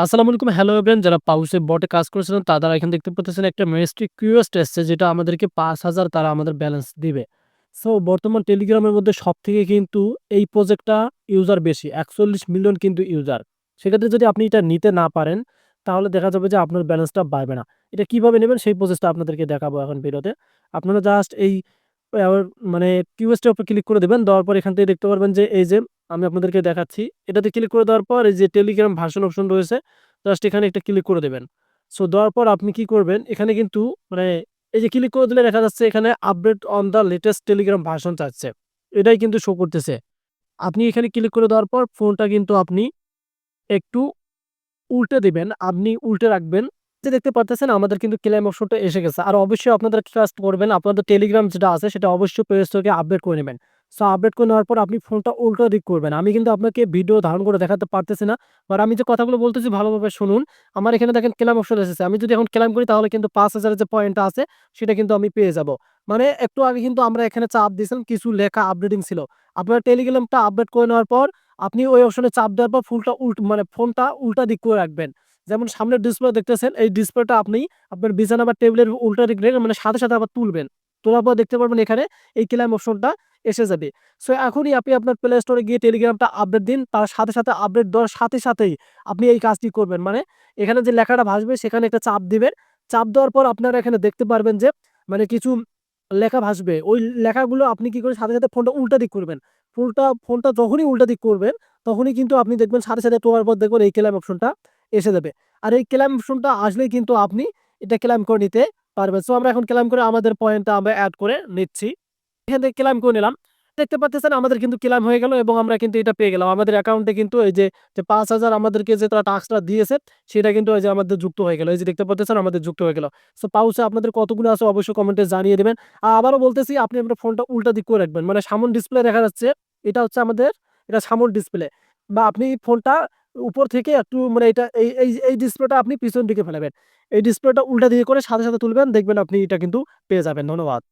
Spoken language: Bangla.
আসসালামু আলাইকুম। হ্যালো এভরিওয়ান, যারা পাউসে বটে কাজ করেছিলেন তারা এখানে দেখতে পাচ্ছেন একটা মিস্ট্রি রিকোয়েস্ট এসছে যেটা আমাদেরকে ৫,০০০ তারা আমাদের ব্যালেন্স দিবে। সো বর্তমান টেলিগ্রামের মধ্যে সবথেকে কিন্তু এই প্রজেক্টটা ইউজার বেশি। ৪১ মিলিয়ন কিন্তু ইউজার। সেক্ষেত্রে যদি আপনি এটা নিতে না পারেন তাহলে দেখা যাবে যে আপনার ব্যালেন্সটা বাড়বে না। এটা কিভাবে নেবেন সেই প্রসেসটা আপনাদেরকে দেখাবো এখন ভিডিওতে। আপনারা জাস্ট এই আ মানে রিকোয়েস্ট এর উপর ক্লিক করে দিবেন। দেওয়ার পর এখান থেকে দেখতে পারবেন যে এই যে আমি আপনাদেরকে দেখাচ্ছি। এটাতে ক্লিক করে দেওয়ার পর এই যে টেলিগ্রাম ভার্সন অপশন রয়েছে, জাস্ট এখানে একটা ক্লিক করে দেবেন। সো দেওয়ার পর আপনি কি করবেন, এখানে কিন্তু মানে এই যে ক্লিক করে দিলে দেখা যাচ্ছে এখানে update on the latest Telegram version চাচ্ছে। এটাই কিন্তু শো করতেছে। আপনি এখানে ক্লিক করে দেওয়ার পর ফোনটা কিন্তু আপনি একটু উল্টে দিবেন, আপনি উল্টে রাখবেন। যে দেখতে পারতেছেন আমাদের কিন্তু ক্লেম অপশনটা এসে গেছে। আর অবশ্যই আপনাদের ট্রাস্ট করবেন। আপনাদের টেলিগ্রাম যেটা আছে সেটা অবশ্যই প্লে স্টোর থেকে আপডেট করে নিবেন। সো আপডেট করে নেওয়ার পর আপনি ফোনটা উল্টো দিক করবেন। আমি কিন্তু আপনাকে ভিডিও ধারণ করে দেখাতে পারতেছি না। বাট আমি যে কথাগুলো বলতেছি ভালোভাবে শুনুন। আমার এখানে দেখেন ক্লেম অপশন এসেছে। আমি যদি এখন ক্লেম করি তাহলে কিন্তু ৫,০০০ এর যে পয়েন্টটা আছে সেটা কিন্তু আমি পেয়ে যাব। মানে একটু আগে কিন্তু আমরা এখানে চাপ দিয়েছিলাম, কিছু লেখা আপডেটিং ছিল। আপনার টেলিগ্রামটা আপডেট করে নেওয়ার পর আপনি ওই অপশনে চাপ দেওয়ার পর ফুলটা মানে ফোনটা উল্টা দিক করে রাখবেন। যেমন সামনের ডিসপ্লে দেখতেছেন, এই ডিসপ্লেটা আপনি আপনার বিছানা বা টেবিলের উল্টা দিক রেখে মানে সাথে, সাথে আবার তুলবেন। তোলার পর দেখতে পারবেন এখানে এই ক্লেম অপশনটা এসে যাবে। সো এখনই আপনি আপনার প্লে স্টোরে গিয়ে টেলিগ্রামটা আপডেট দিন। তার সাথে, সাথে আপডেট দেওয়ার সাথে, সাথেই আপনি এই কাজটি করবেন। মানে এখানে যে লেখাটা ভাসবে সেখানে একটা চাপ দিবেন। চাপ দেওয়ার পর আপনারা এখানে দেখতে পারবেন যে মানে কিছু লেখা ভাসবে। ওই লেখাগুলো আপনি কি করে সাথে, সাথে ফোনটা উল্টা দিক করবেন। ফোনটা যখনই উল্টা দিক করবেন তখনই কিন্তু আপনি দেখবেন সাথে, সাথে তোলার পর দেখবেন এই ক্লেম অপশনটা এসে যাবে। আর এই ক্লেম অপশনটা আসলেই কিন্তু আপনি এটা ক্লেম করে নিতে পারবেন। সো আমরা এখন ক্লেম করে আমাদের পয়েন্টটা আমরা এড করে নিচ্ছি। এখান থেকে ক্লেম করে নিলাম। দেখতে পাচ্ছেন আমাদের কিন্তু ক্লেম হয়ে গেল এবং আমরা কিন্তু এটা পেয়ে গেলাম। আমাদের অ্যাকাউন্টে কিন্তু এই যে ৫,০০০ আমাদেরকে যে তারা টাস্কটা দিয়েছে সেটা কিন্তু এই যে আমাদের যুক্ত হয়ে গেল। এই যে দেখতে পাচ্ছেন আমাদের যুক্ত হয়ে গেল। সো পাউচে আপনাদের কতগুলো আছে অবশ্যই কমেন্টে জানিয়ে দিবেন। আবারও বলতেছি আপনি আপনার ফোনটা উল্টা দিক করে রাখবেন। মানে সামন ডিসপ্লে দেখা যাচ্ছে, এটা হচ্ছে আমাদের এটা সামন ডিসপ্লে। বা আপনি ফোনটা উপর থেকে একটু মানে এটা এই ডিসপ্লেটা আপনি পিছন দিকে ফেলাবেন। এই ডিসপ্লেটা উল্টা দিকে করে সাথে, সাথে তুলবেন, দেখবেন আপনি এটা কিন্তু পেয়ে যাবেন। ধন্যবাদ।